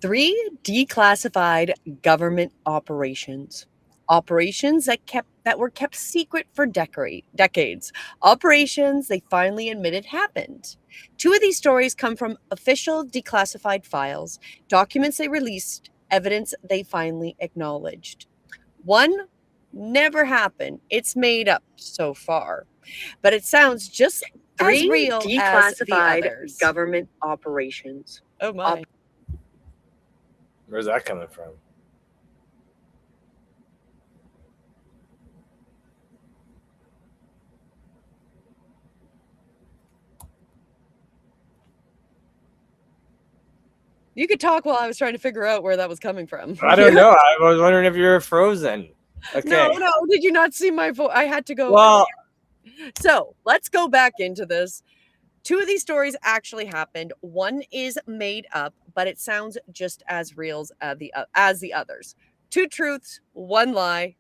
3 declassified government operations. Operations that were kept secret for decades. Operations they finally admitted happened. 2 of these stories come from official declassified files, documents they released, evidence they finally acknowledged. One never happened. It's made up so far, but it sounds just as 3 real as the declassified others. government operations. Oh my. Where's that coming from? You could talk while I was trying to figure out where that was coming from. I don't know. I was wondering if you were frozen. Okay. No. Did you not see my voice? I had to go. Well, So let's go back into this. 2 of these stories actually happened. One is made up, but it sounds just as real as the others. 2 truths, 1 lie.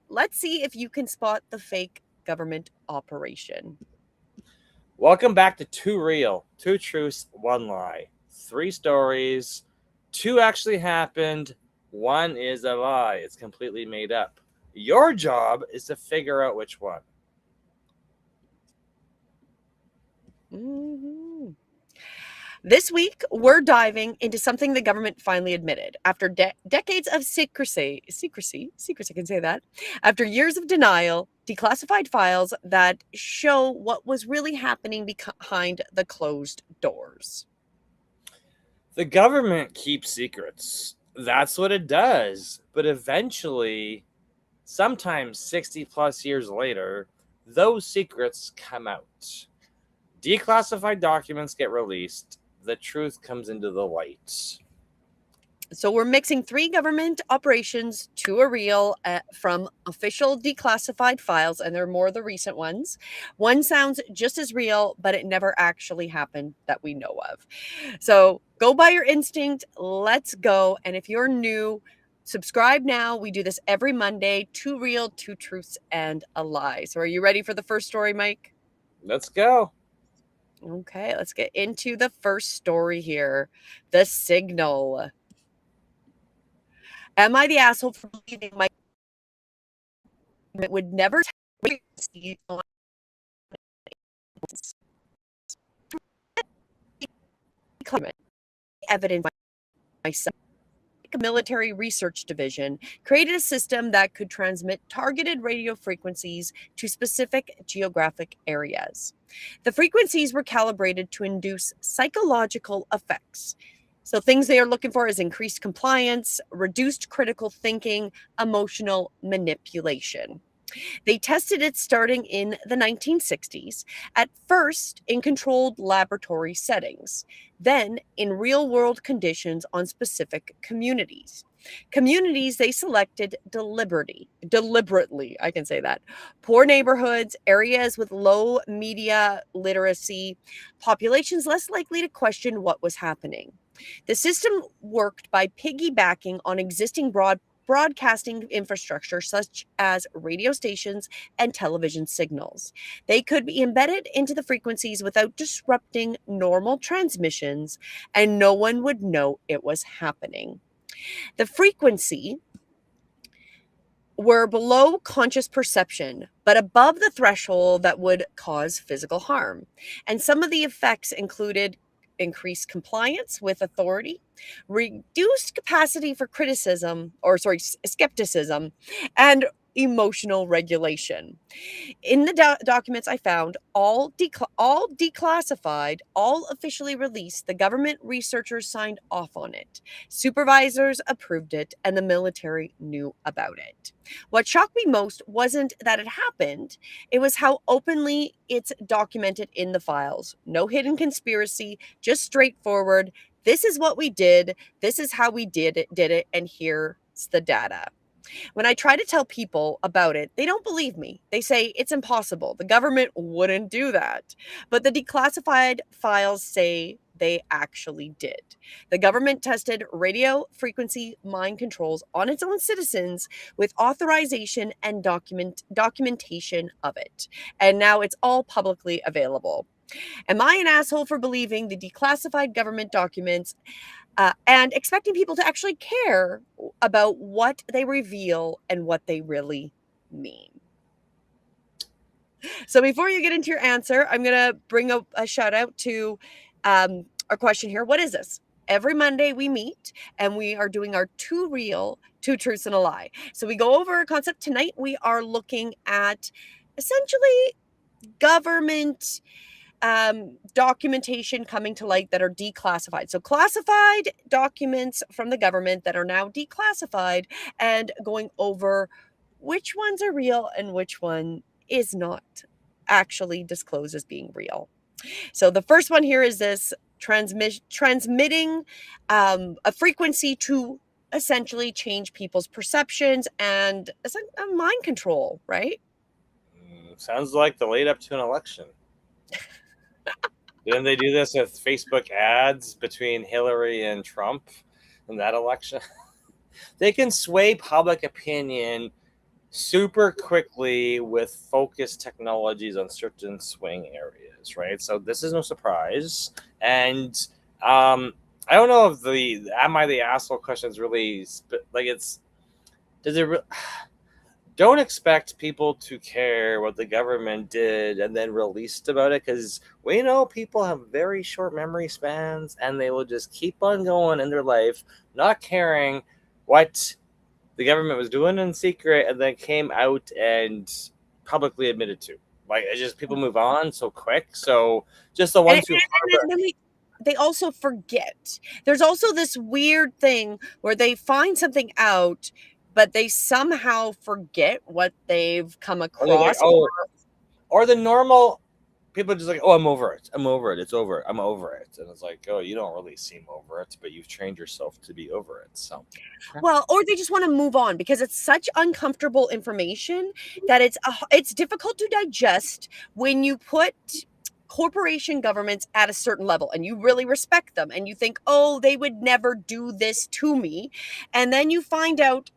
Let's see if you can spot the fake government operation. welcome back to 2 Real, 2 Truths, 1 Lie. 3 stories, 2 actually happened, 1 is a lie. It's completely made up. Your job is to figure out which one. Mm-hmm. This week, we're diving into something the government finally admitted. After decades of secrecy, I can say that. After years of denial, declassified files that show what was really happening behind the closed doors. The government keeps secrets. That's what it does. But eventually, sometimes 60 plus years later, those secrets come out. Declassified documents get released. The truth comes into the light. So we're mixing 3 government operations, 2 are real from official declassified files, and they're more the recent ones. One sounds just as real, but it never actually happened that we know of. So go by your instinct. Let's go. And if you're new, subscribe now. We do this every Monday. 2 real, 2 truths, and a lie. So are you ready for the first story, Mike? Let's go. Okay, let's get into the first story here. The Signal. Am I the asshole for believing my government would never see evidence myself? A military research division created a system that could transmit targeted radio frequencies to specific geographic areas. The frequencies were calibrated to induce psychological effects. So things they are looking for is increased compliance, reduced critical thinking, emotional manipulation. They tested it starting in the 1960s, at first in controlled laboratory settings, then in real world conditions on specific communities. Communities they selected deliberately, I can say that. Poor neighborhoods, areas with low media literacy, populations less likely to question what was happening. The system worked by piggybacking on existing broadcasting infrastructure such as radio stations and television signals. They could be embedded into the frequencies without disrupting normal transmissions, and no one would know it was happening. The frequency were below conscious perception, but above the threshold that would cause physical harm. And some of the effects included increased compliance with authority, reduced capacity for skepticism, and emotional regulation. In the documents I found, all declassified, all officially released, the government researchers signed off on it. Supervisors approved it, and the military knew about it. What shocked me most wasn't that it happened, it was how openly it's documented in the files. No hidden conspiracy, just straightforward. This is what we did. This is how we did it, and here's the data. When I try to tell people about it, they don't believe me. They say it's impossible. The government wouldn't do that. But the declassified files say they actually did. The government tested radio frequency mind controls on its own citizens with authorization and documentation of it. And now it's all publicly available. Am I an asshole for believing the declassified government documents and expecting people to actually care about what they reveal and what they really mean. So before you get into your answer, I'm going to bring a shout out to our question here. What is this? Every Monday we meet and we are doing our two real, two truths and a lie. So we go over a concept. Tonight we are looking at essentially government documentation coming to light that are declassified. So classified documents from the government that are now declassified, and going over which ones are real and which one is not actually disclosed as being real. So the first one here is this transmitting a frequency to essentially change people's perceptions, and it's like a mind control, right? Sounds like the lead up to an election. Didn't they do this with Facebook ads between Hillary and Trump in that election? They can sway public opinion super quickly with focused technologies on certain swing areas, right? So this is no surprise. And I don't know if the "am I the asshole" question is really like it's. Does it? Don't expect people to care what the government did and then released about it, because we know people have very short memory spans and they will just keep on going in their life, not caring what the government was doing in secret and then came out and publicly admitted to. Like, it's just people move on so quick. So just the And, ones who harbor. then they also forget. There's also this weird thing where they find something out, but they somehow forget what they've come Or they're like, across. oh, or the normal people are just like, oh, I'm over it. I'm over it. It's over. I'm over it. And it's like, oh, you don't really seem over it, but you've trained yourself to be over it. So, Well, or they just want to move on because it's such uncomfortable information that it's difficult to digest when you put corporation governments at a certain level and you really respect them and you think, oh, they would never do this to me. And then you find out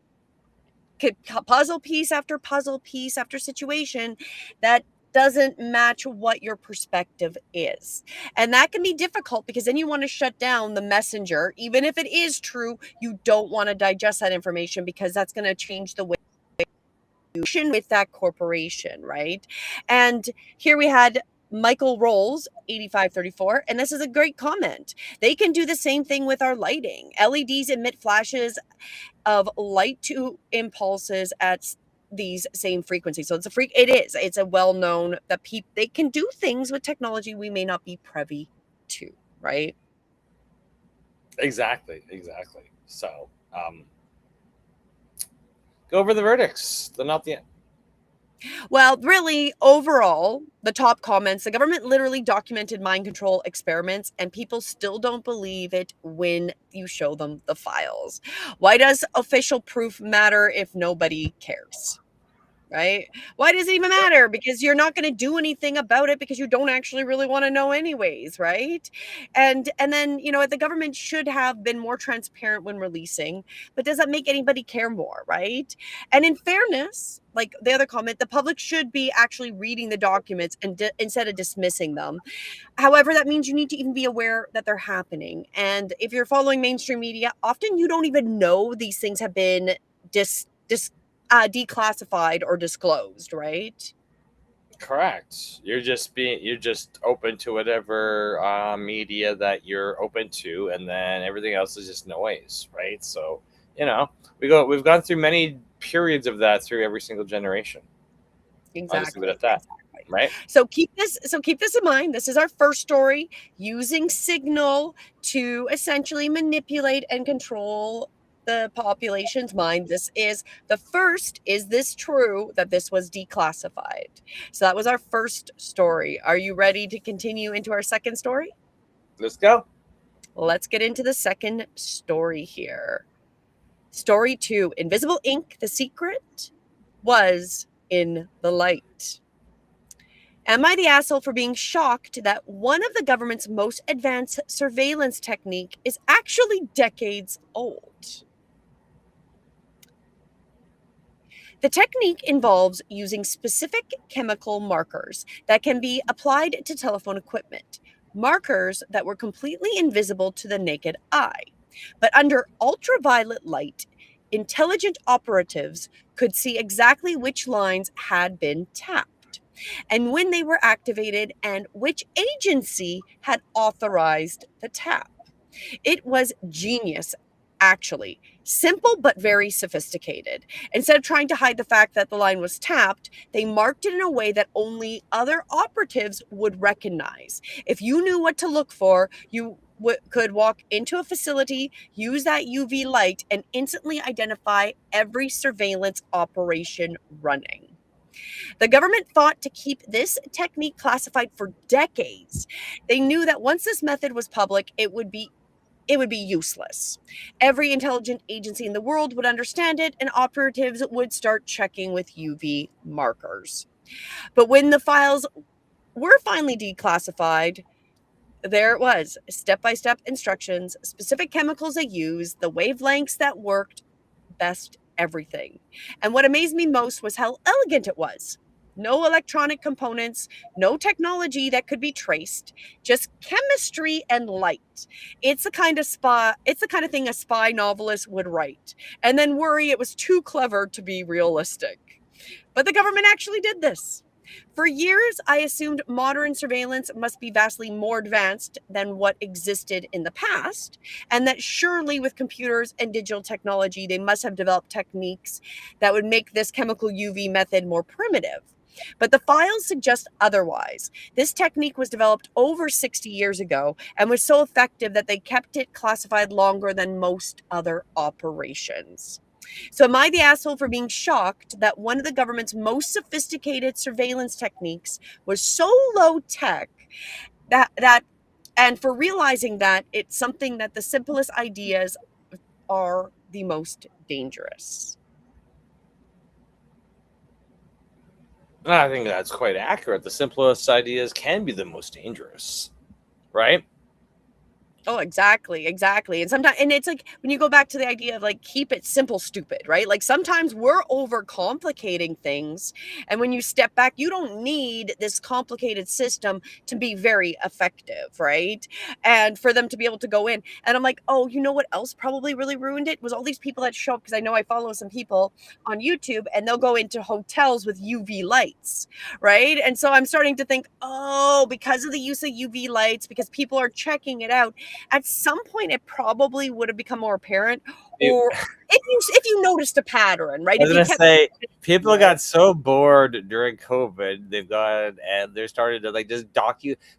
puzzle piece after situation that doesn't match what your perspective is. And that can be difficult because then you want to shut down the messenger. Even if it is true, you don't want to digest that information because that's going to change the way with that corporation, right? And here we had Michael Rolls, 8534, and this is a great comment. They can do the same thing with our lighting. LEDs emit flashes of light to impulses at these same frequencies. So it's a well-known that they can do things with technology we may not be privy to, right? exactly. So, go over the verdicts. They're not the end. Well, really, overall, the top comments, the government literally documented mind control experiments, and people still don't believe it when you show them the files. Why does official proof matter if nobody cares? Right? Why does it even matter? Because you're not going to do anything about it because you don't actually really want to know anyways, right? And then, the government should have been more transparent when releasing, but does that make anybody care more, right? And in fairness, like the other comment, the public should be actually reading the documents and instead of dismissing them. However, that means you need to even be aware that they're happening. And if you're following mainstream media, often you don't even know these things have been declassified or disclosed, right? Correct. You're just open to whatever media that you're open to, and then everything else is just noise, right? So, we've gone through many periods of that through every single generation. I'll just leave it Exactly. at that, right? So keep this in mind. This is our first story, using signal to essentially manipulate and control the population's mind. This is the first. Is this true that this was declassified? So that was our first story. Are you ready to continue into our second story? Let's go. Let's get into the second story here. Story 2, Invisible Ink, the secret was in the light. Am I the asshole for being shocked that one of the government's most advanced surveillance technique is actually decades old? The technique involves using specific chemical markers that can be applied to telephone equipment, markers that were completely invisible to the naked eye. But under ultraviolet light, intelligent operatives could see exactly which lines had been tapped and when they were activated and which agency had authorized the tap. It was genius, actually. Simple but very sophisticated. Instead of trying to hide the fact that the line was tapped, they marked it in a way that only other operatives would recognize. If you knew what to look for, you could walk into a facility, use that UV light, and instantly identify every surveillance operation running. The government fought to keep this technique classified for decades. They knew that once this method was public, it would be useless. Every intelligent agency in the world would understand it, and operatives would start checking with UV markers. But when the files were finally declassified, there it was, step by step instructions, specific chemicals they used, the wavelengths that worked best, everything. And what amazed me most was how elegant it was. No electronic components, no technology that could be traced, just chemistry and light. It's the kind of thing a spy novelist would write and then worry it was too clever to be realistic. But the government actually did this. For years, I assumed modern surveillance must be vastly more advanced than what existed in the past, and that surely with computers and digital technology, they must have developed techniques that would make this chemical UV method more primitive. But the files suggest otherwise. This technique was developed over 60 years ago and was so effective that they kept it classified longer than most other operations. So, am I the asshole for being shocked that one of the government's most sophisticated surveillance techniques was so low tech that and for realizing that it's something that the simplest ideas are the most dangerous? I think that's quite accurate. The simplest ideas can be the most dangerous, right? Oh, exactly, exactly. And sometimes, and it's like when you go back to the idea of like keep it simple, stupid, right? Like sometimes we're overcomplicating things. And when you step back, you don't need this complicated system to be very effective, right? And for them to be able to go in. And I'm like, oh, you know what else probably really ruined it was all these people that show up because I know I follow some people on YouTube and they'll go into hotels with UV lights, right? And so I'm starting to think, oh, because of the use of UV lights, because people are checking it out at some point it probably would have become more apparent, You- or if you noticed a pattern, right? I was If you gonna kept say people right? got so bored during COVID, they've got and they're started to like just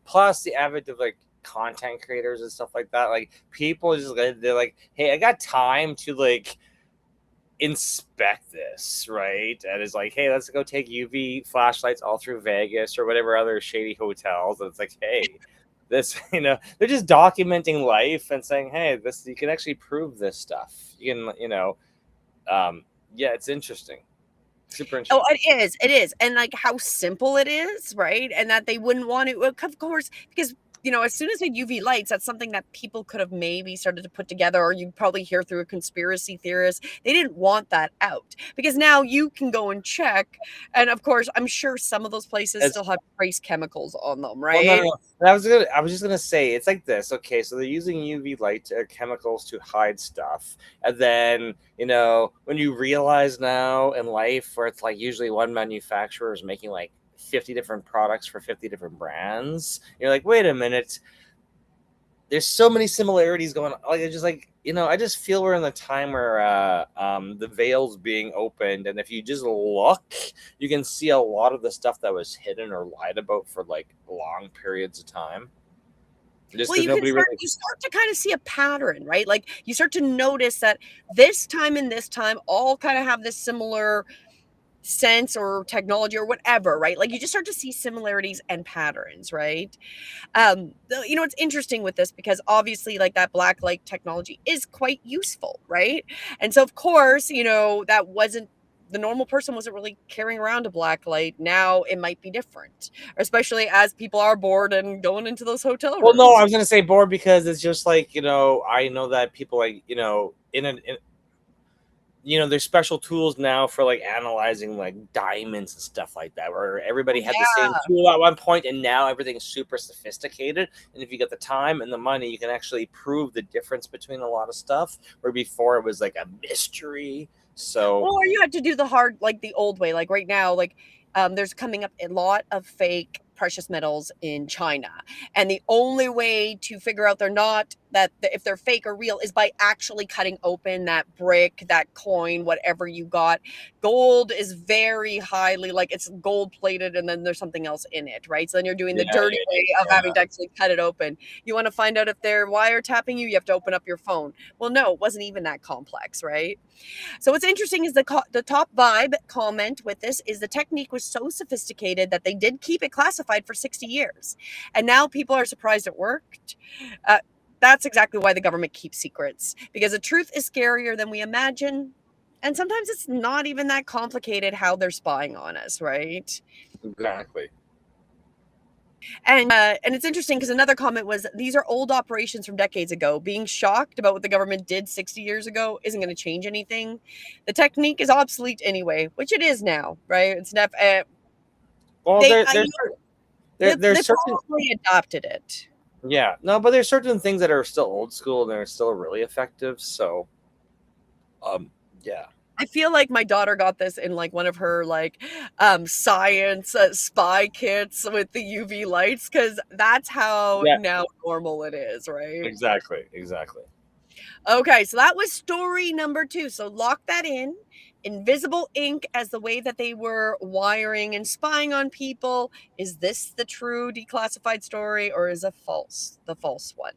plus the advent of like content creators and stuff like that. Like people just like they're like, hey, I got time to like inspect this, right? And it's like, hey, let's go take UV flashlights all through Vegas or whatever other shady hotels. And it's like, hey, this, they're just documenting life and saying, hey, this, you can actually prove this stuff. You can, yeah, it's interesting. Super Oh, interesting. it is, and like how simple it is, right? And that they wouldn't want to, of course, because as soon as they had UV lights, that's something that people could have maybe started to put together, or you'd probably hear through a conspiracy theorist. They didn't want that out because now you can go and check, and of course, I'm sure some of those places It's still have trace chemicals on them, Well, no, no, right? no. I was just gonna say it's like this. Okay, so they're using UV light chemicals to hide stuff, and then when you realize now in life where it's like usually one manufacturer is making like 50 different products for 50 different brands, you're like, wait a minute, there's so many similarities going on. Like it's just like I just feel we're in the time where the veil's being opened, and if you just look, you can see a lot of the stuff that was hidden or lied about for like long periods of time. Just Well, because nobody really. you start to kind of see a pattern, right? Like you start to notice that this time and this time all kind of have this similar sense or technology or whatever, right? Like you just start to see similarities and patterns, right? It's interesting with this because obviously like that black light technology is quite useful, right? And so of course, that wasn't the normal person wasn't really carrying around a black light. Now it might be different, especially as people are bored and going into those hotel Well, no, rooms. I was gonna say bored because it's just like I know that people like in there's special tools now for like analyzing like diamonds and stuff like that, where everybody Oh, had the same yeah. tool at one point, and now everything's super sophisticated. And if you got the time and the money, you can actually prove the difference between a lot of stuff. Where before it was like a mystery. So Or you had to do the hard, like the old way. Like right now, like there's coming up a lot of fake precious metals in China, and the only way to figure out they're not if they're fake or real is by actually cutting open that brick, that coin, whatever you got. Gold is very highly like it's gold plated, and then there's something else in it, right? So then you're doing yeah, the dirty yeah, way of having to actually cut it open. You want to find out if they're wiretapping you, you have to open up your phone. Well, no, it wasn't even that complex, right? So what's interesting is the top vibe comment with this is the technique was so sophisticated that they did keep it classified for 60 years. And now people are surprised it worked. Uh, that's exactly why the government keeps secrets, because the truth is scarier than we imagine. And sometimes it's not even that complicated how they're spying on us, right? exactly. And it's interesting because another comment was these are old operations from decades ago. Being shocked about what the government did 60 years ago isn't going to change anything. The technique is obsolete anyway, which it is now, right? It's Well, they there's they there's certain probably adopted it. yeah, no, but there's certain things that are still old school and they're still really effective. So um, yeah, I feel like my daughter got this in like one of her like science spy kits with the UV lights because that's how yeah, now normal it is, right? exactly. Okay, so that was story number 2. So lock that in. Invisible ink as the way that they were wiring and spying on people. Is this the true declassified story or is the false one?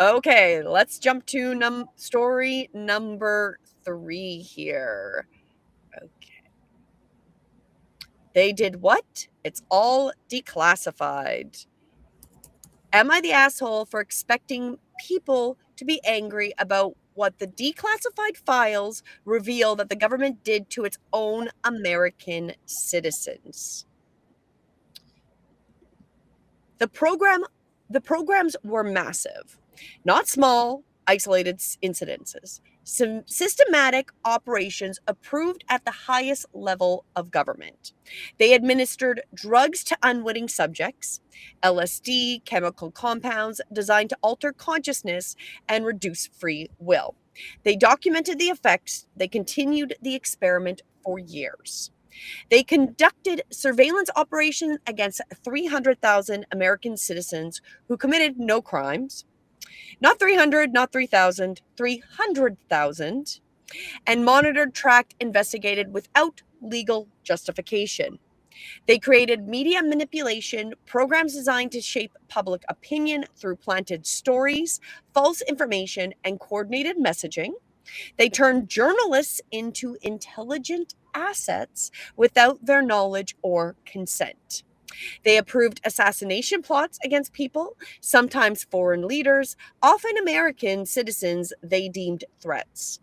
Okay, let's jump to story number 3 here. Okay. They did what? It's all declassified. Am I the asshole for expecting people to be angry about what the declassified files reveal that the government did to its own American citizens? The program the programs were massive, not small, isolated incidences. Some systematic operations approved at the highest level of government. They administered drugs to unwitting subjects, LSD, chemical compounds designed to alter consciousness and reduce free will. They documented the effects. They continued the experiment for years. They conducted surveillance operations against 300,000 American citizens who committed no crimes. Not 300, not 3,000, 300,000, and monitored, tracked, investigated without legal justification. They created media manipulation programs designed to shape public opinion through planted stories, false information, and coordinated messaging. They turned journalists into intelligent assets without their knowledge or consent. They approved assassination plots against people, sometimes foreign leaders, often American citizens they deemed threats.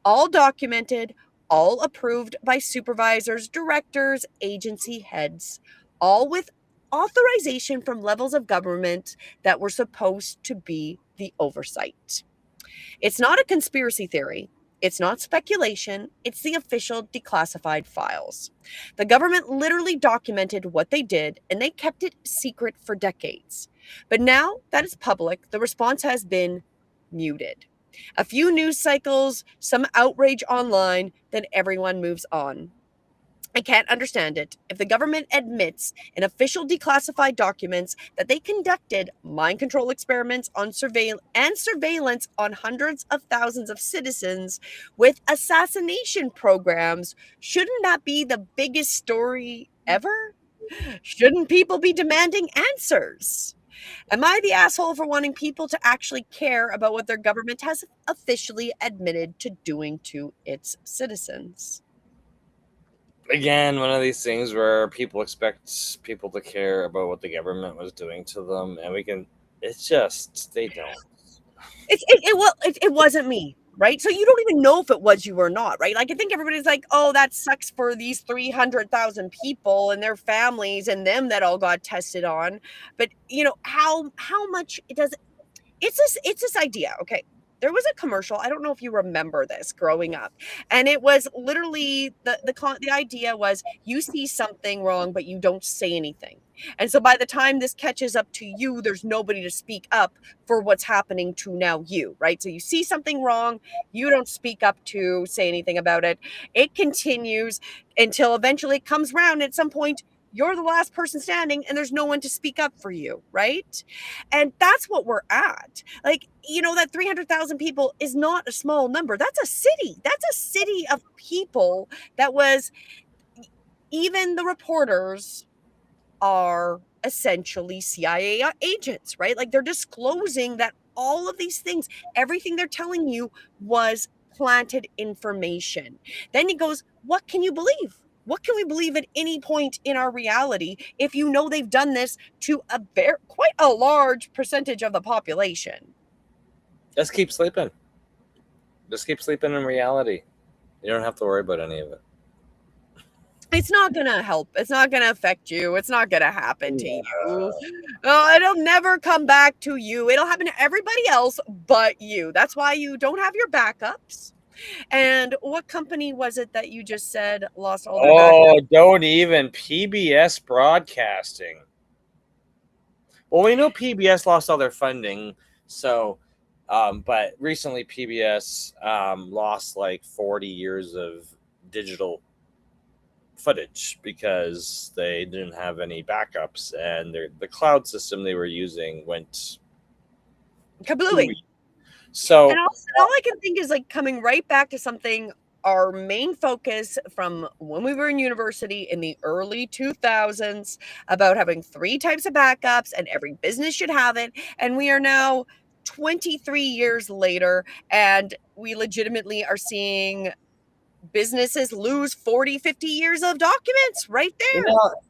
All documented, all approved by supervisors, directors, agency heads, all with authorization from levels of government that were supposed to be the oversight. It's not a conspiracy theory. It's not speculation. It's the official declassified files. The government literally documented what they did and they kept it secret for decades. But now that it's public, the response has been muted. A few news cycles, some outrage online, then everyone moves on. I can't understand it. If the government admits in official declassified documents that they conducted mind control experiments on surveillance on hundreds of thousands of citizens with assassination programs, shouldn't that be the biggest story ever? Shouldn't people be demanding answers? Am I the asshole for wanting people to actually care about what their government has officially admitted to doing to its citizens? Again, one of these things where people expect people to care about what the government was doing to them, and we can. It's just they don't. It wasn't me, right? So you don't even know if it was you or not, right? Like I think everybody's like, "Oh, that sucks for these 300,000 people and their families and them that all got tested on." But, how much it does it's this idea, okay? there was a commercial. I don't know if you remember this growing up. And it was literally the idea was you see something wrong, but you don't say anything. And so by the time this catches up to you, there's nobody to speak up for what's happening to now you, right? So you see something wrong, you don't speak up to say anything about it. It continues until eventually it comes around. At some point, you're the last person standing and there's no one to speak up for you, right? And that's what we're at. Like, that 300,000 people is not a small number. That's a city. That's a city of people that was, even the reporters are essentially CIA agents, right? Like, they're disclosing that all of these things, everything they're telling you was planted information. Then he goes, what can you believe? What can we believe at any point in our reality if you know they've done this to quite a large percentage of the population? Just keep sleeping. Just keep sleeping in reality. You don't have to worry about any of it. It's not gonna help. It's not gonna affect you. It's not gonna happen to you. Oh, it'll never come back to you. It'll happen to everybody else but you. That's why you don't have your backups. And what company was it that you just said lost all their backups? Oh, don't even. PBS Broadcasting. Well, we know PBS lost all their funding, so but recently PBS lost like 40 years of digital footage because they didn't have any backups, and the cloud system they were using went Kablooey. So And all I can think is, like, coming right back to something, our main focus from when we were in university in the early 2000s about having 3 types of backups and every business should have it. And we are now 23 years later, and we legitimately are seeing businesses lose 40, 50 years of documents right there.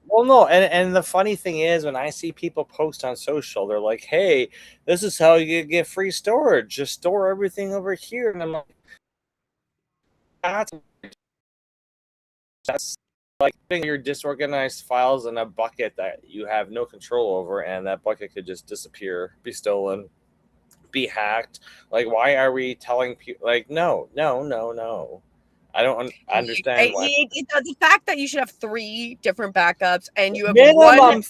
well, no, and the funny thing is, when I see people post on social, they're like, "Hey, this is how you get free storage. Just store everything over here." And I'm like, that's like putting your disorganized files in a bucket that you have no control over, and that bucket could just disappear, be stolen, be hacked. Like, why are we telling people? Like, no, no, no, no. I don't understand why. The fact that you should have 3 different backups and you have Minimum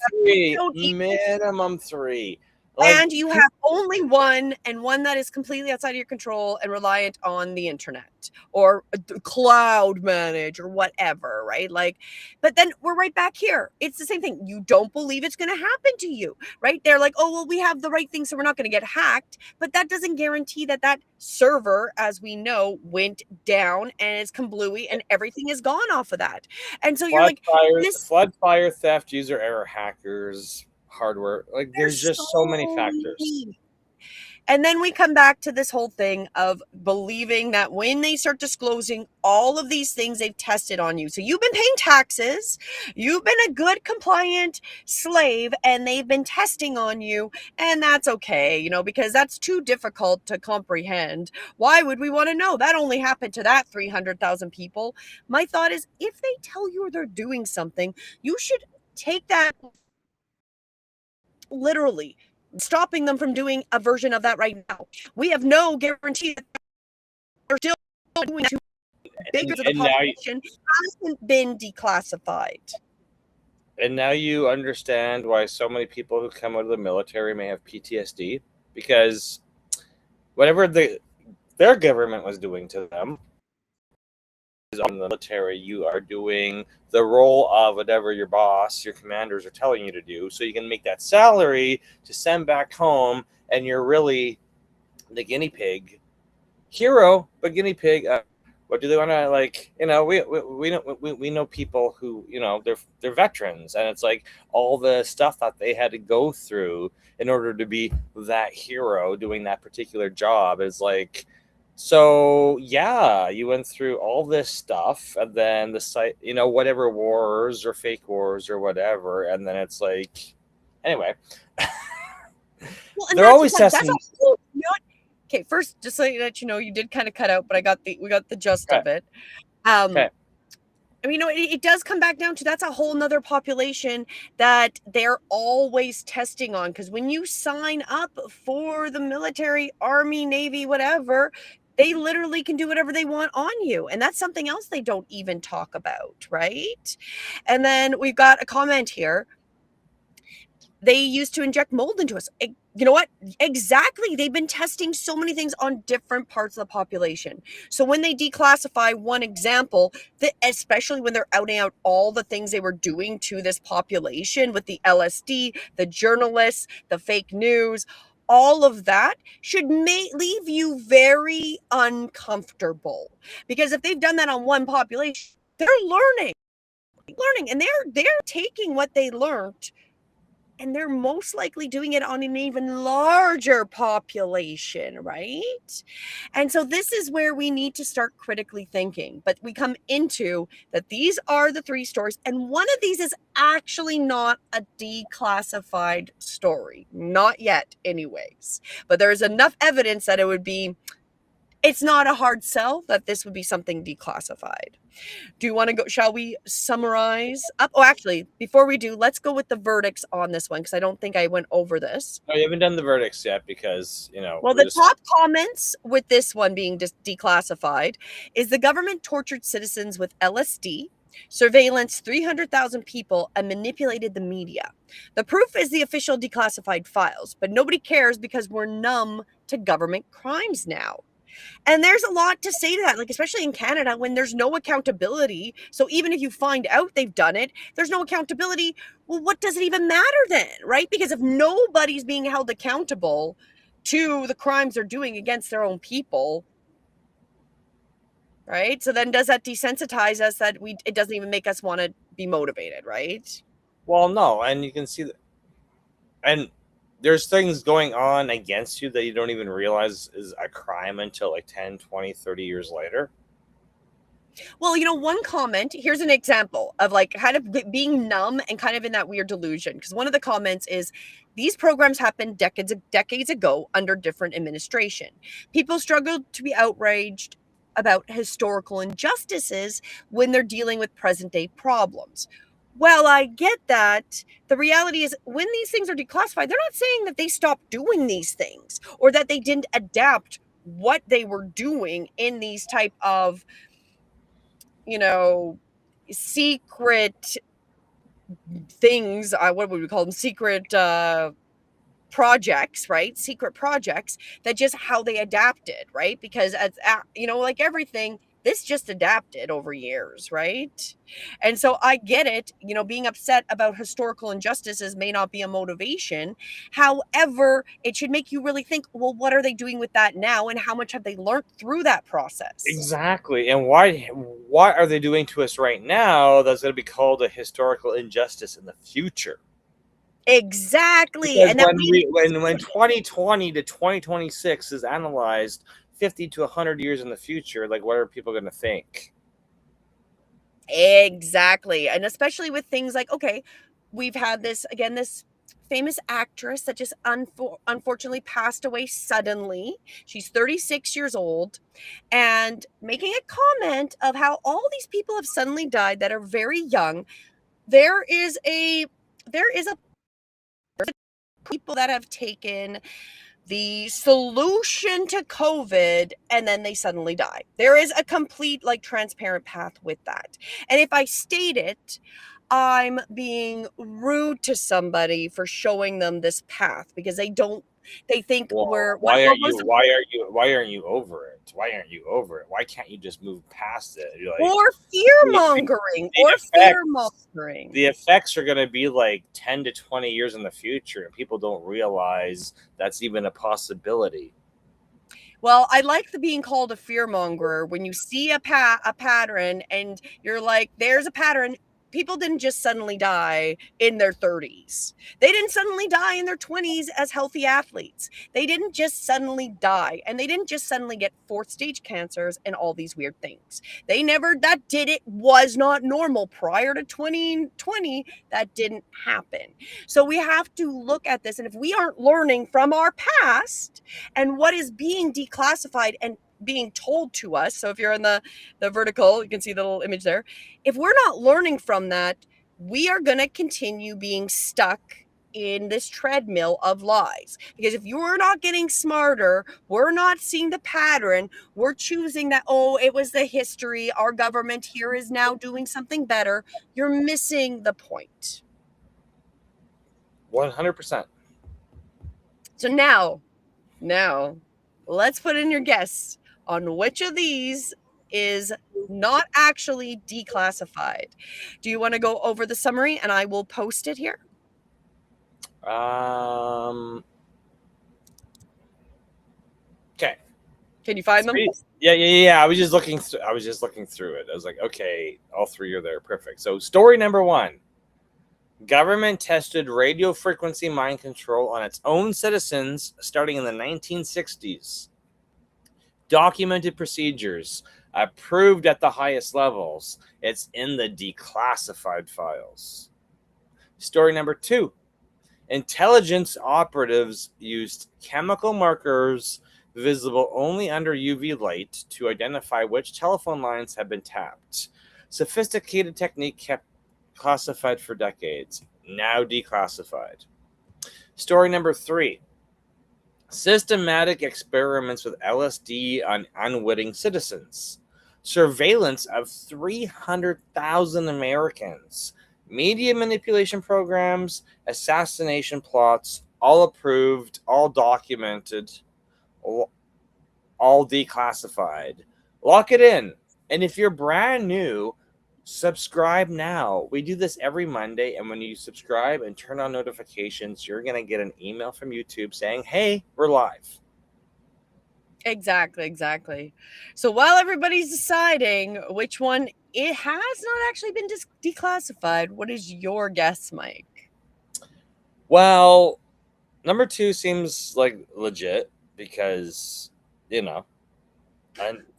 one three. Like, and you have only one, and one that is completely outside of your control and reliant on the internet or cloud manage or whatever, right? Like, but then we're right back here. It's the same thing. You don't believe it's going to happen to you, right? They're like, oh, well, we have the right thing, so we're not going to get hacked. But that doesn't guarantee that that server, as we know, went down and is kablooey and everything is gone off of that. And so you're like, flood, fire, theft, user error, hackers, hardware. Like, there's just so many factors. And then we come back to this whole thing of believing that when they start disclosing all of these things, they've tested on you. So you've been paying taxes, you've been a good compliant slave, and they've been testing on you. And that's okay, because that's too difficult to comprehend. Why would we want to know? That only happened to that 300,000 people. My thought is, if they tell you they're doing something, you should take that literally, stopping them from doing a version of that right now. We have no guarantee that they're still doing to bigger to the population hasn't been declassified. And now you understand why so many people who come out of the military may have PTSD, because whatever their government was doing to them, in the military, you are doing the role of whatever your boss, your commanders are telling you to do, so you can make that salary to send back home, and you're really the guinea pig hero, but guinea pig. What do they want to, like? We know people who, they're veterans, and it's like all the stuff that they had to go through in order to be that hero doing that particular job is like. So yeah, you went through all this stuff, and then the site, whatever wars or fake wars or whatever, and then it's like, anyway. Well, they're always testing. Okay, first, just so that you did kind of cut out, but we got the gist of it. Okay. I mean, it does come back down to that's a whole nother population that they're always testing on. Because when you sign up for the military, army, navy, whatever, they literally can do whatever they want on you. And that's something else they don't even talk about, right? And then we've got a comment here. They used to inject mold into us. You know what? Exactly. They've been testing so many things on different parts of the population. So when they declassify one example, especially when they're outing out all the things they were doing to this population with the LSD, the journalists, the fake news, all of that should leave you very uncomfortable. Because if they've done that on one population, they're learning, and they're taking what they learned, and they're most likely doing it on an even larger population, right? And so this is where we need to start critically thinking. But we come into that these are the three stories, and one of these is actually not a declassified story. Not yet, anyways. But there's enough evidence that it's not a hard sell that this would be something declassified. Do you want to go? Shall we summarize up? Oh, actually, before we do, let's go with the verdicts on this one because I don't think I went over this. No, you haven't done the verdicts yet because, Well, we the just. top comments with this one being declassified is the government tortured citizens with LSD, surveillance 300,000 people, and manipulated the media. The proof is the official declassified files, but nobody cares because we're numb to government crimes now. And there's a lot to say to that, like, especially in Canada when there's no accountability. So even if you find out they've done it, there's no accountability. Well, what does it even matter then, right? Because if nobody's being held accountable to the crimes they're doing against their own people, right? So then does that desensitize us that it doesn't even make us want to be motivated, right? Well, no, and you can see that, and there's things going on against you that you don't even realize is a crime until like 10, 20, 30 years later. Well, one comment, here's an example of like kind of being numb and kind of in that weird delusion. Because one of the comments is these programs happened decades ago under different administration. People struggled to be outraged about historical injustices when they're dealing with present day problems. Well, I get that. The reality is when these things are declassified, they're not saying that they stopped doing these things or that they didn't adapt what they were doing in these type of secret things. What would we call them? Secret projects, right? Secret projects that just how they adapted, right? Because like everything, this just adapted over years, right? And so I get it, being upset about historical injustices may not be a motivation. However, it should make you really think, well, what are they doing with that now and how much have they learned through that process? Exactly. And why are they doing to us right now that's going to be called a historical injustice in the future? Exactly. Because And that when 2020 to 2026 is analyzed 50 to 100 years in the future, like what are people going to think? Exactly. And especially with things like, okay, we've had this famous actress that just unfortunately passed away suddenly. She's 36 years old and making a comment of how all these people have suddenly died that are very young. There is a people that have taken the solution to COVID and then they suddenly die. There is a complete, like, transparent path with that. And if I state it, I'm being rude to somebody for showing them this path because they think Well, why aren't you over it? Why aren't you over it? Why can't you just move past it? You're like, or the fear effects mongering. the effects are going to be like 10 to 20 years in the future, and people don't realize that's even a possibility. Well, I like the being called a fear monger when you see a pattern and you're like, there's a pattern. People didn't just suddenly die in their 30s. They didn't suddenly die in their 20s as healthy athletes. They didn't just suddenly die, and they didn't just suddenly get fourth stage cancers and all these weird things. Was not normal prior to 2020. That didn't happen. So we have to look at this, and if we aren't learning from our past and what is being declassified and being told to us, so if you're in the vertical, you can see the little image there. If we're not learning from that, we are going to continue being stuck in this treadmill of lies. Because if you're not getting smarter, we're not seeing the pattern, we're choosing that, oh, it was the history, our government here is now doing something better, you're missing the point. 100%. So now, let's put in your guess on which of these is not actually declassified. Do you want to go over the summary and I will post it here? Okay. Can you find them? Yeah. I was just looking through it. I was like, okay, all three are there. Perfect. So story number 1. Government tested radio frequency mind control on its own citizens starting in the 1960s. Documented procedures, approved at the highest levels. It's in the declassified files. Story number 2. Intelligence operatives used chemical markers visible only under UV light to identify which telephone lines have been tapped. Sophisticated technique kept classified for decades, now declassified. Story number 3. Systematic experiments with LSD on unwitting citizens. Surveillance of 300,000 Americans. Media manipulation programs, assassination plots, all approved, all documented, all declassified. Lock it in. And if you're brand new, subscribe now. We do this every Monday, and when you subscribe and turn on notifications, you're going to get an email from YouTube saying, hey, we're live. Exactly. So while everybody's deciding which one it has not actually been declassified, what is your guess, Mike? Well, number 2 seems like legit because, and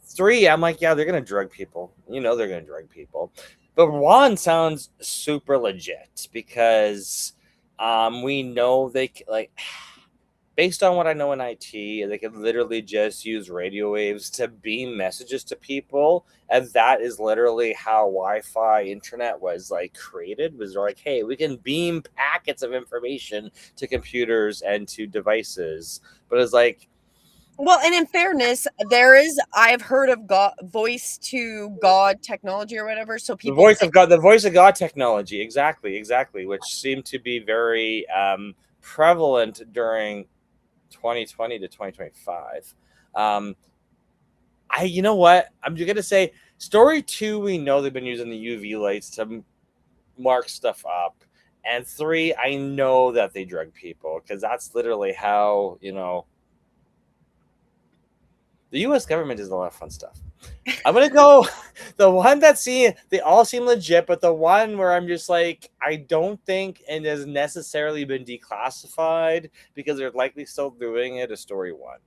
3, I'm like, yeah, they're going to drug people. They're going to drug people. But 1 sounds super legit because we know they, like, based on what I know in IT, they could literally just use radio waves to beam messages to people. And that is literally how Wi-Fi internet was like created, was like, hey, we can beam packets of information to computers and to devices. But it's like, well, and in fairness, I've heard of voice to God technology or whatever. So the people voice of God technology, exactly, which seemed to be very prevalent during 2020 to 2025. You know what? I'm just gonna say story 2. We know they've been using the UV lights to mark stuff up, and 3, I know that they drug people because that's literally how the U.S. government does a lot of fun stuff. I'm gonna go the one they all seem legit, but the one where I'm just like, I don't think it has necessarily been declassified because they're likely still doing it is story 1.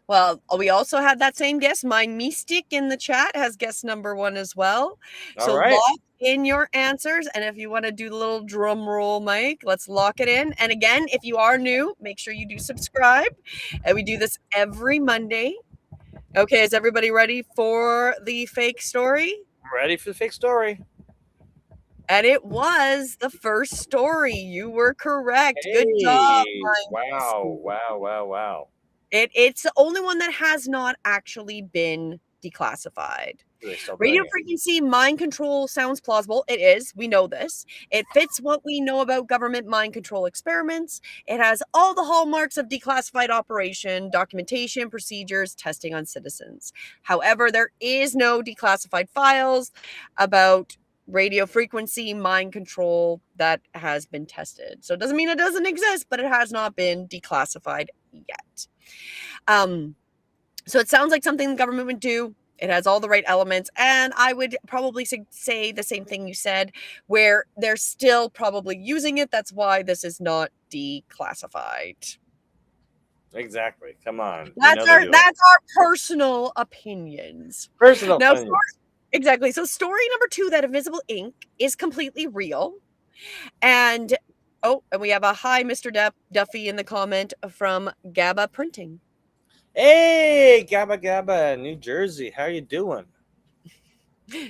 Well, we also had that same guess. My Mystic in the chat has guess number 1 as well. All So right. lock in your answers. And if you want to do the little drum roll, Mike, let's lock it in. And again, if you are new, make sure you do subscribe. And we do this every Monday. Okay, is everybody ready for the fake story? Ready for the fake story. And it was the first story. You were correct. Hey, good job, Mike. Wow. It's the only one that has not actually been declassified. Radio frequency mind control sounds plausible. It is. We know this. It fits what we know about government mind control experiments. It has all the hallmarks of declassified operation, documentation, procedures, testing on citizens. However, there is no declassified files about radio frequency mind control that has been tested. So it doesn't mean it doesn't exist, but it has not been declassified yet. So it sounds like something the government would do. It has all the right elements. And I would probably say the same thing you said, where they're still probably using it. That's why this is not declassified. Exactly. Come on. That's our personal opinions. Exactly. So story number 2, that invisible ink is completely real. And we have a hi, Mr. Duffy in the comment from GABA Printing. Hey, Gabba Gabba, New Jersey. How you doing?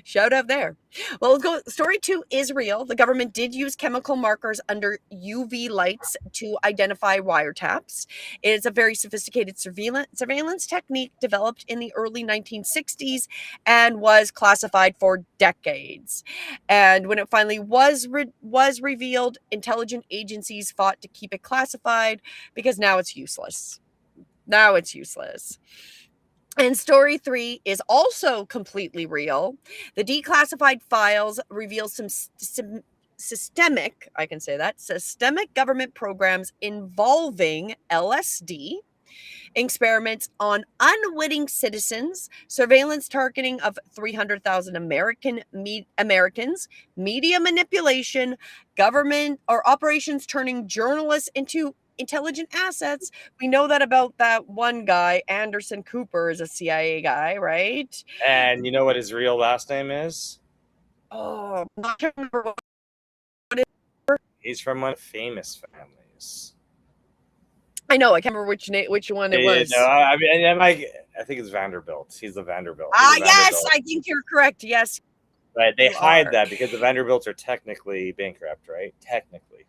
Shout out there. Well, let's go. Story 2 is real. The government did use chemical markers under UV lights to identify wiretaps. It is a very sophisticated surveillance technique developed in the early 1960s and was classified for decades. And when it finally was revealed, intelligence agencies fought to keep it classified because now it's useless. Now it's useless. And story 3 is also completely real. The declassified files reveal some systemic, I can say that, systemic government programs involving LSD, experiments on unwitting citizens, surveillance targeting of 300,000 Americans, media manipulation, government or operations turning journalists into intelligent assets. We know that about that one guy, Anderson Cooper, is a CIA guy, right? And you know what his real last name is? Oh, I'm not sure remember what He's from one of the famous families. I know. I can't remember which one it Yeah, no, was. I think it's Vanderbilt. He's the Vanderbilt. He's Ah, a yes, Vanderbilt. I think you're correct. Yes, But they you hide are. that because the Vanderbilts are technically bankrupt, right? Technically.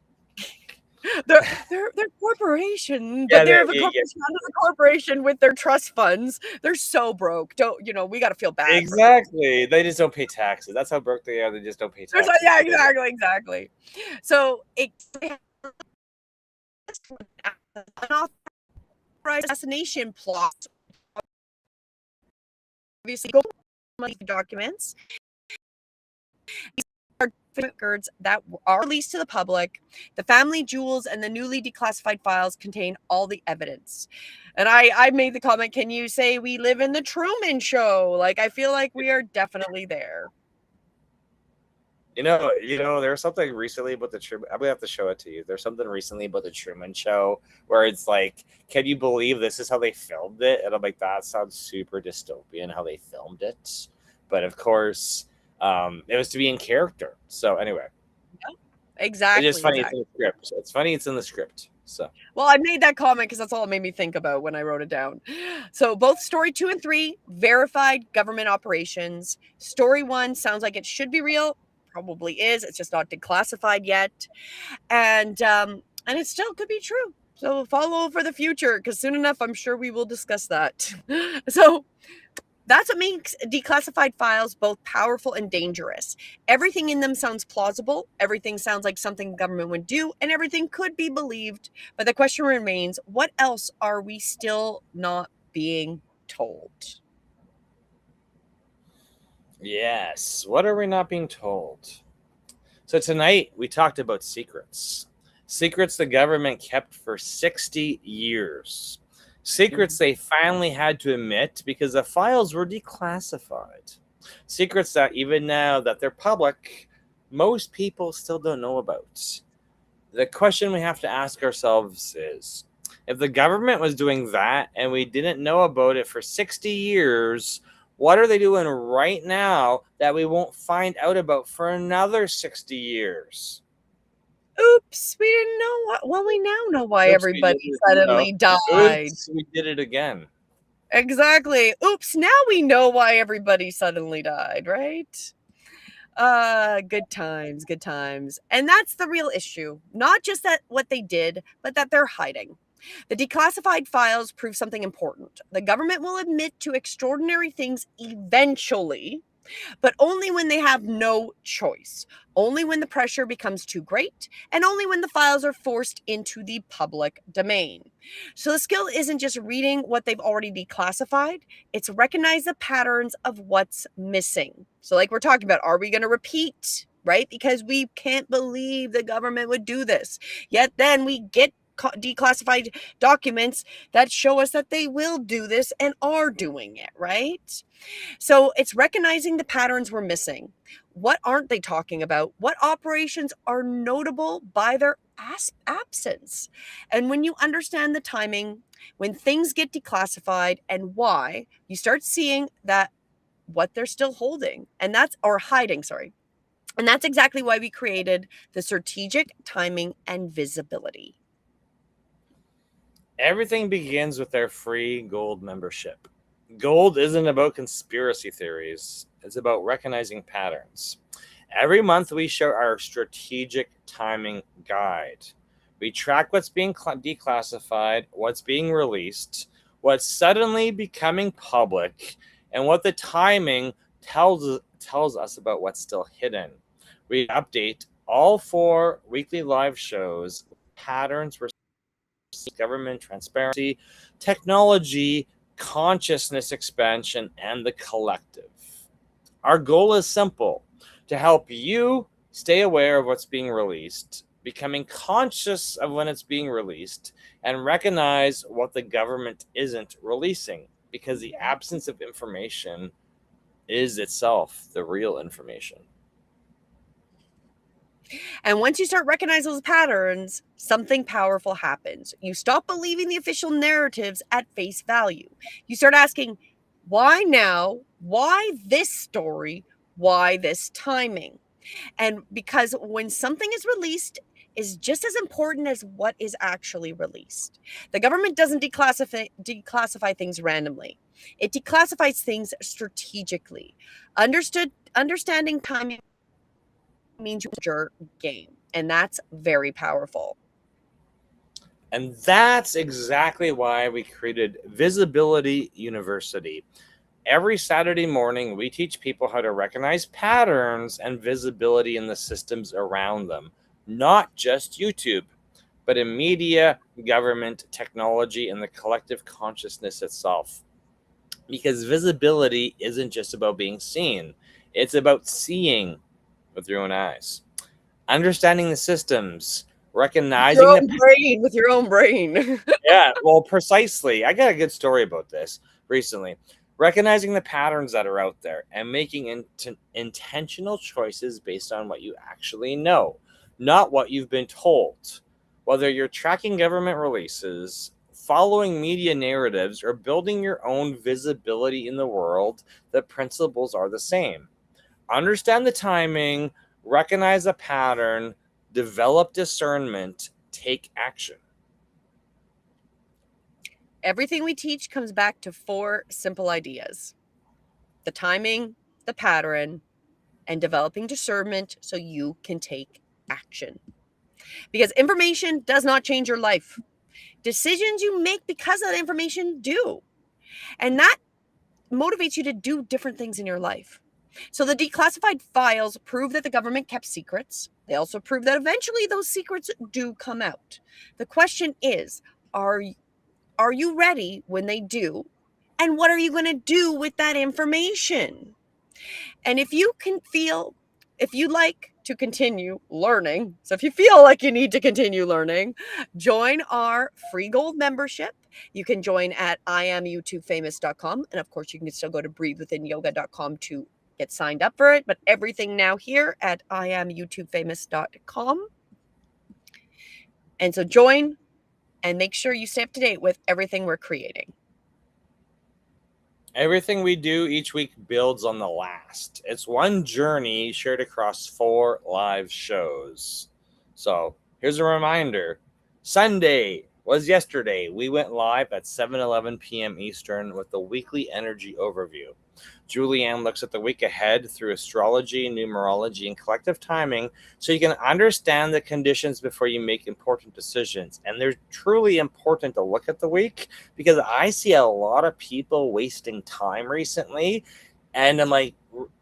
They're corporation, but Yeah, they're the yeah, corporation under the corporation with their trust funds. They're so broke. Don't we got to feel bad for them. exactly. They just don't pay taxes. That's how broke they are. They just don't pay There's taxes yeah, because exactly. So it's unauthorized assassination plots. Obviously, go documents. These are records that are released to the public. The family jewels and the newly declassified files contain all the evidence. And I made the comment, can you say we live in the Truman Show? Like, I feel like we are definitely there. there's something recently about the Truman. I'm gonna have to show it to you. There's something recently about the Truman Show where it's like, can you believe this is how they filmed it? And I'm like, that sounds super dystopian how they filmed it. But of course, it was to be in character. So anyway, it's just Exactly, funny. It's exactly. in the script. It's funny. It's in the script. So Well, I made that comment because that's all it made me think about when I wrote it down. So both story 2 and 3 verified government operations. Story 1 sounds like it should be real. Probably is. It's just not declassified yet. And it still could be true. So follow for the future because soon enough, I'm sure we will discuss that. So that's what makes declassified files both powerful and dangerous. Everything in them sounds plausible, everything sounds like something government would do, and everything could be believed. But the question remains, what else are we still not being told? yes, what are we not being told? So tonight we talked about secrets. Secrets the government kept for 60 years. Secrets they finally had to admit because the files were declassified. Secrets that even now that they're public, most people still don't know about. The question we have to ask ourselves is, if the government was doing that and we didn't know about it for 60 years, what are they doing right now that we won't find out about for another 60 years? Oops, we didn't know what. Well, we now know why Oops, we everybody did it. No. suddenly died. Oops, we did it again. Exactly. Oops, now we know why everybody suddenly died, right? Good times, good times. And that's the real issue. Not just that what they did, but that they're hiding. The declassified files prove something important. The government will admit to extraordinary things eventually, but only when they have no choice, only when the pressure becomes too great, and only when the files are forced into the public domain. So the skill isn't just reading what they've already declassified, it's recognize the patterns of what's missing. So, like we're talking about, are we going to repeat? Right? Because we can't believe the government would do this. Yet then we get declassified documents that show us that they will do this and are doing it, right? So it's recognizing the patterns we're missing. What aren't they talking about? What operations are notable by their absence? And when you understand the timing, when things get declassified and why, you start seeing that what they're still holding and that's or hiding, sorry. And that's exactly why we created the strategic timing and visibility. Everything begins with their free gold membership. Gold isn't about conspiracy theories, it's about recognizing patterns. Every month, we share our strategic timing guide. We track what's being declassified, what's being released, what's suddenly becoming public, and what the timing tells us about what's still hidden. We update all 4 weekly live shows, patterns we're seeing, government transparency, technology, consciousness expansion, and the collective. Our goal is simple: to help you stay aware of what's being released, becoming conscious of when it's being released, and recognize what the government isn't releasing, because the absence of information is itself the real information. And once you start recognizing those patterns, something powerful happens. You stop believing the official narratives at face value. You start asking, why now? Why this story? Why this timing? And because when something is released, is just as important as what is actually released. The government doesn't declassify things randomly. It declassifies things strategically. Understanding timing means your game, and that's very powerful. And that's exactly why we created Visibility University. Every Saturday morning, we teach people how to recognize patterns and visibility in the systems around them, not just YouTube, but in media, government, technology, and the collective consciousness itself. Because visibility isn't just about being seen, it's about seeing with your own eyes, understanding the systems, recognizing the With your own brain. yeah, well, precisely. I got a good story about this recently. Recognizing the patterns that are out there and making intentional choices based on what you actually know, not what you've been told. Whether you're tracking government releases, following media narratives, or building your own visibility in the world, the principles are the same. Understand the timing, recognize a pattern, develop discernment, take action. Everything we teach comes back to 4 simple ideas: the timing, the pattern, and developing discernment so you can take action. Because information does not change your life. Decisions you make because of that information do. And that motivates you to do different things in your life. So the declassified files prove that the government kept secrets. They also prove that eventually those secrets do come out. The question is, are you ready when they do? And what are you going to do with that information? And if you like to continue learning, so if you feel like you need to continue learning, join our free gold membership. You can join at IamYouTubeFamous.com. And of course, you can still go to breathewithinyoga.com to get signed up for it. But everything now here at IamYouTubeFamous.com. And so join and make sure you stay up to date with everything we're creating. Everything we do each week builds on the last. It's one journey shared across 4 live shows. So here's a reminder: Sunday was yesterday. We went live at 7:11 p.m. Eastern with the weekly energy overview. Julianne looks at the week ahead through astrology, numerology, and collective timing so you can understand the conditions before you make important decisions. And they're truly important to look at the week, because I see a lot of people wasting time recently. And I'm like,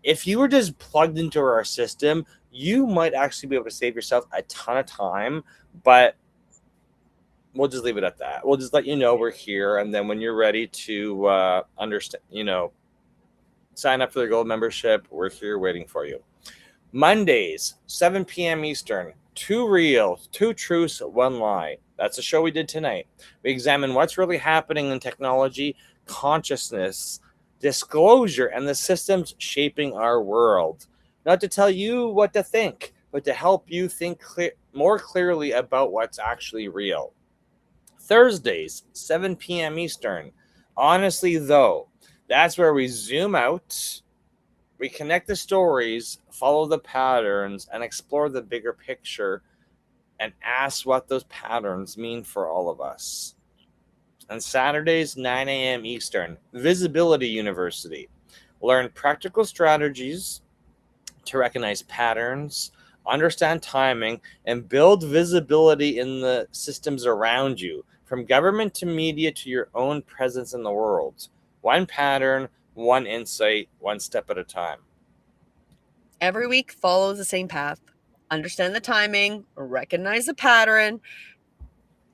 if you were just plugged into our system, you might actually be able to save yourself a ton of time. But we'll just leave it at that. We'll just let you know we're here. And then when you're ready to understand, sign up for the gold membership, we're here waiting for you. Mondays, 7 p.m. Eastern, 2 real, 2 truths, 1 lie. That's the show we did tonight. We examine what's really happening in technology, consciousness, disclosure, and the systems shaping our world. Not to tell you what to think, but to help you think more clearly about what's actually real. Thursdays, 7 p.m. Eastern. Honestly, though, that's where we zoom out, we connect the stories, follow the patterns, and explore the bigger picture and ask what those patterns mean for all of us. On Saturdays, 9 a.m. Eastern, Visibility University. Learn practical strategies to recognize patterns, understand timing, and build visibility in the systems around you, from government to media to your own presence in the world. One pattern, one insight, one step at a time. Every week follows the same path. Understand the timing, recognize the pattern,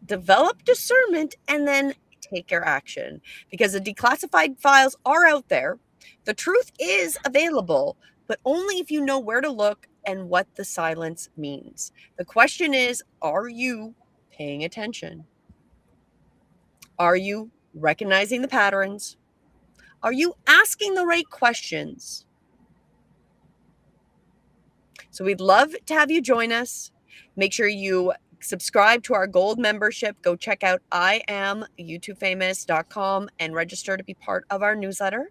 develop discernment, and then take your action. Because the declassified files are out there. The truth is available, but only if you know where to look and what the silence means. The question is, are you paying attention? Are you recognizing the patterns? Are you asking the right questions? So we'd love to have you join us. Make sure you subscribe to our gold membership. Go check out IamYouTubeFamous.com and register to be part of our newsletter.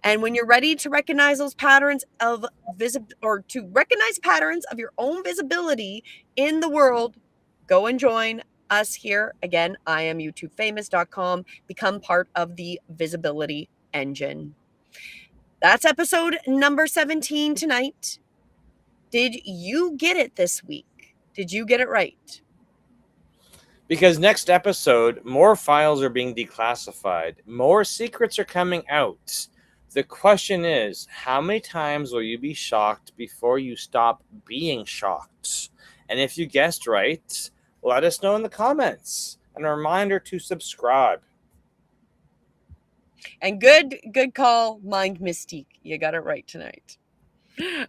And when you're ready to recognize those patterns of to recognize patterns of your own visibility in the world, go and join us here. Again, IamYouTubeFamous.com. Become part of the visibility engine. That's episode number 17 tonight. Did you get it this week? Did you get it right? Because next episode, more files are being declassified, more secrets are coming out. The question is, how many times will you be shocked before you stop being shocked? And if you guessed right, let us know in the comments. And a reminder to subscribe. And good call, Mind Mystique. You got it right tonight.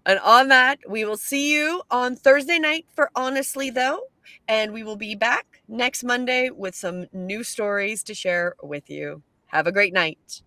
And on that, we will see you on Thursday night for Honestly Though. And we will be back next Monday with some new stories to share with you. Have a great night.